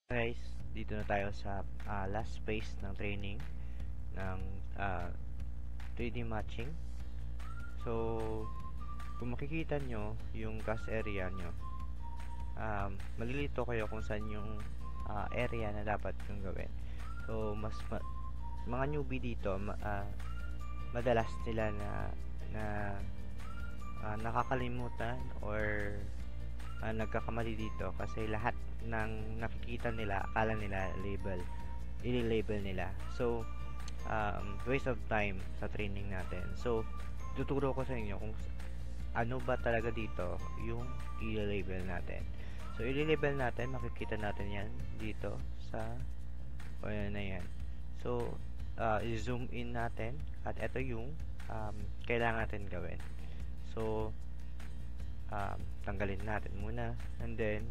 Guys, dito na tayo sa last phase ng training ng 3D matching. So, kung makikita nyo yung cast area nyo, malilito kayo kung saan yung area na dapat yung gawin. So, mga newbie dito, madalas nila na nakakalimutan or nagkakamali dito kasi lahat ng nakikita nila akala nila i-label nila. So waste of time sa training natin. So tuturo ko sa inyo kung ano ba talaga dito yung i-label natin. So i-label natin, makikita natin yan dito sa na yan. So i-zoom in natin at ito yung kailangan natin gawin. So tanggalin natin muna, and then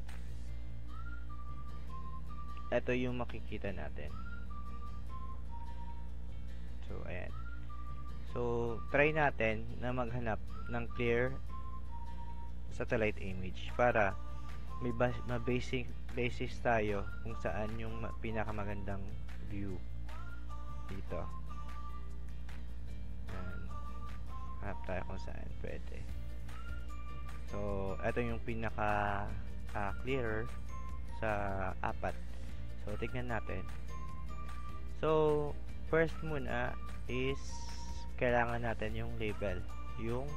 ito yung makikita natin. So ayan. So try natin na maghanap ng clear satellite image para may basis tayo kung saan yung pinakamagandang view dito. Ayan. Hanap tayo kung saan pwede. So, ito yung pinaka clearer sa apat. So, tignan natin. So, first muna is kailangan natin yung label, yung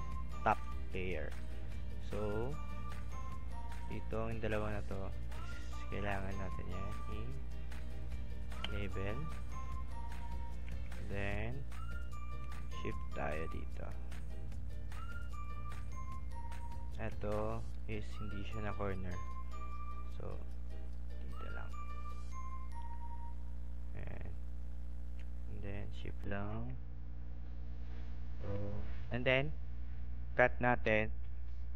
top layer. So, dito yung dalawa na to is kailangan natin yan i-label. Then, shift tayo dito. Ito is hindi siya na corner. So, dito lang. And then, shift lang. So, and then, cut natin.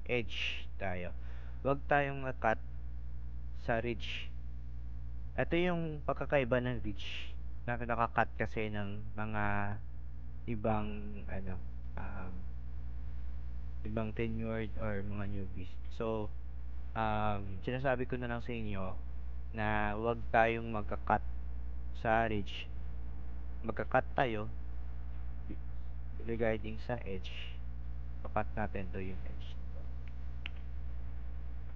Edge tayo. Huwag tayong cut sa ridge. Ito yung pagkakaiba ng ridge. Nakakat kasi ng mga ibang ibang tenured or mga newbies. So, sinasabi ko na lang sa inyo na huwag tayong magka-cut sa ridge. Magka-cut tayo regarding sa edge. Cut natin to yung edge.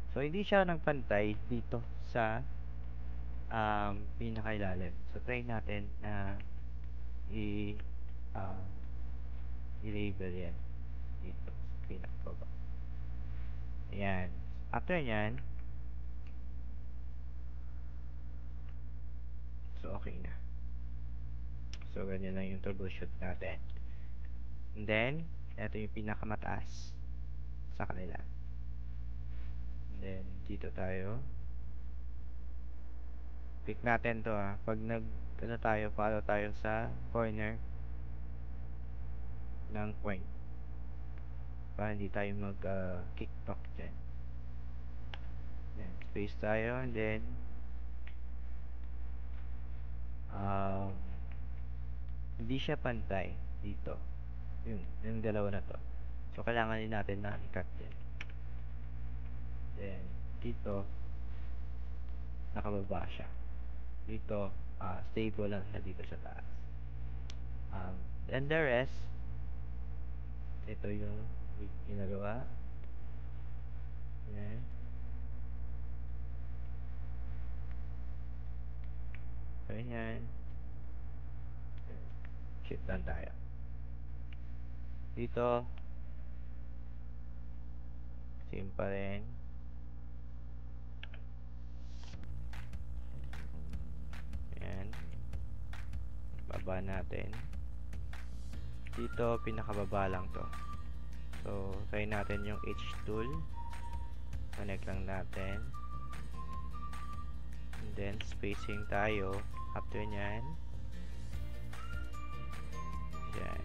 So, hindi siya nagpantay dito sa pinakailalim. So, try natin na i-label yan dito. Pinakababa. Ayan. After nyan, so okay na. So ganyan lang yung troubleshoot natin. And then, ito yung pinakamataas sa kanila. And then, dito tayo. Click natin to pag follow tayo sa corner ng point. Para hindi tayo mag-kickback dyan. Then, space tayo, and then hindi siya pantay dito. Yung dalawa na to. So, kailangan din natin na i-cut yan. Then, dito nakababa siya. Dito, stable lang siya dito sa taas. And the rest, ito yung ginagawa. Ayan. Ayan. Shift lang tayo. Dito, same pa rin. Ayan. Baba natin. Dito, pinakababa lang to. So, try natin yung H tool. Connect lang natin. And then, spacing tayo. After nyan. Yan.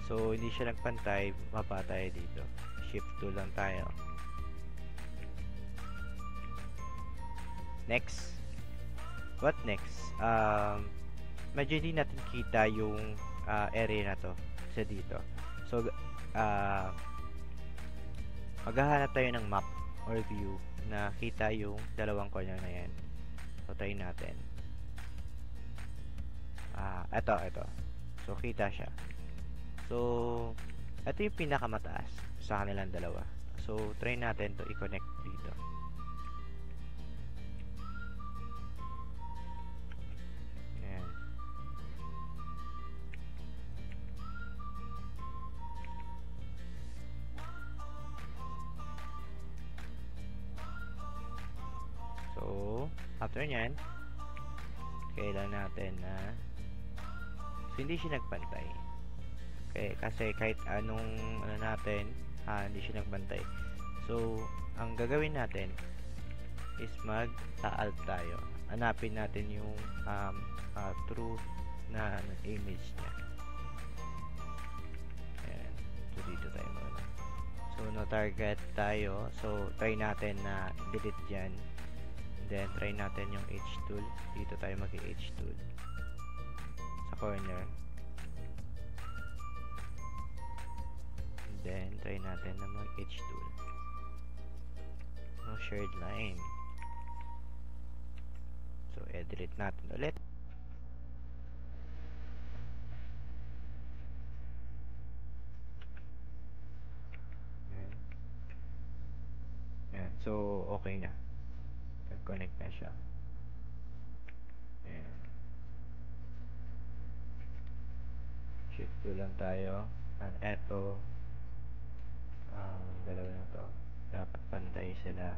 So, hindi siya nagpantay. Baba tayo dito. Shift tool lang tayo. Next. What next? Medyo hindi natin kita yung area na to sa dito. So, maghahanap tayo ng map or view nakita yung dalawang corner na yan. So, try natin. Ito. So, kita siya. So, ito yung pinakamataas sa kanilang dalawa. So, try natin to i-connect dito. Ayan. So, after nyan, kailan natin na hindi siya nagpantay. Okay, kasi kahit anong natin, hindi siya nagbantay. So, ang gagawin natin is mag-alt tayo. Hanapin natin yung true na image niya. Ayan. So, dito tayo muna. So, na-target tayo. So, try natin na delete dyan. Then, try natin yung H tool. Dito tayo mag-H tool. Sa corner. Then, try natin na mag-H tool. No shared line. So, edit natin ulit. Ayan. So, okay na. Nag-connect na siya. Ayan. Shift tool lang tayo. And eto, dalawa na to. Dapat pantay sila.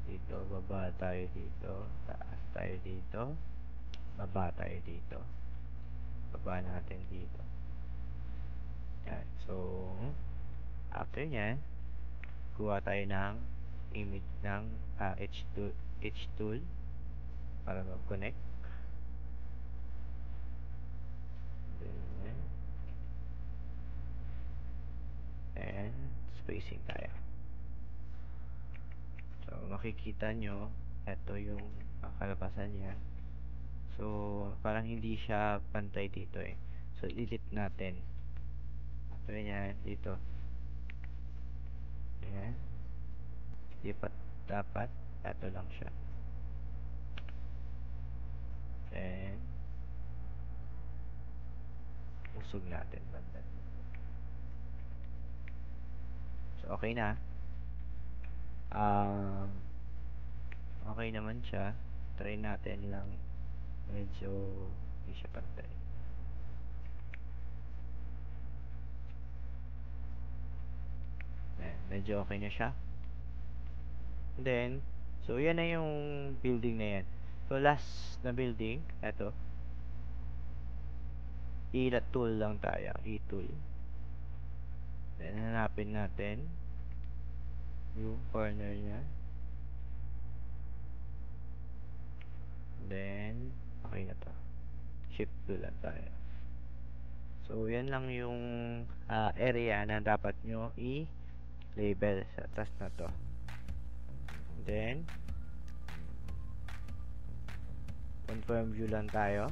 Dito, baba tayo dito. Taas tayo dito. Baba tayo dito. Baba natin dito. Yan. So, after nyan, kuha tayo ng image ng H tool para mag-connect. And spacing tayo. So, makikita nyo, ito yung kalabasan niya. So, parang hindi siya pantay dito eh. So, delete natin. Ito yan, dito. Ayan. Dapat, ito lang siya. Then, usog natin. So, okay na. Okay naman siya. Try natin lang. Medyo hindi siya pantay. Ayan, medyo okay na siya. Then, so yan na yung building na yan. So, last na building, eto. I-tool lang tayo. I-tool. Then, hanapin natin yung corner niya. Then, okay na to. Shift tool lang tayo. So, yan lang yung area na dapat nyo i-label sa task na to. Then, confirm view lang tayo.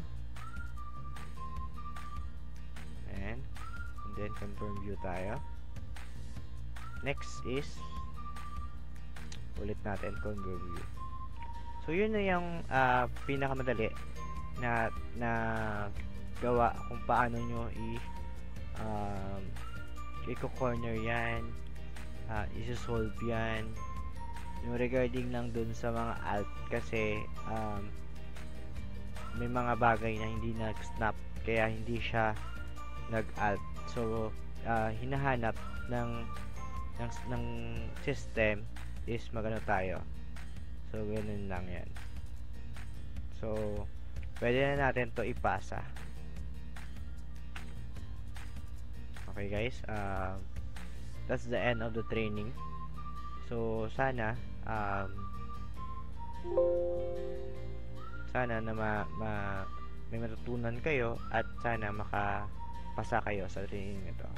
And then, confirm view tayo. Next is ulit natin confirm view. So, yun na yung pinakamadali na gawa kung paano nyo i-corner yan, i-solve yan. Yung regarding lang dun sa mga alt kasi may mga bagay na hindi nag-snap kaya hindi siya nag-alt. So, hinahanap ng system is magano tayo. So, ganun lang yan. So, pwede na natin to ipasa. Okay guys, that's the end of the training. So, sana na may matutunan kayo at sana makapasa kayo sa training nito.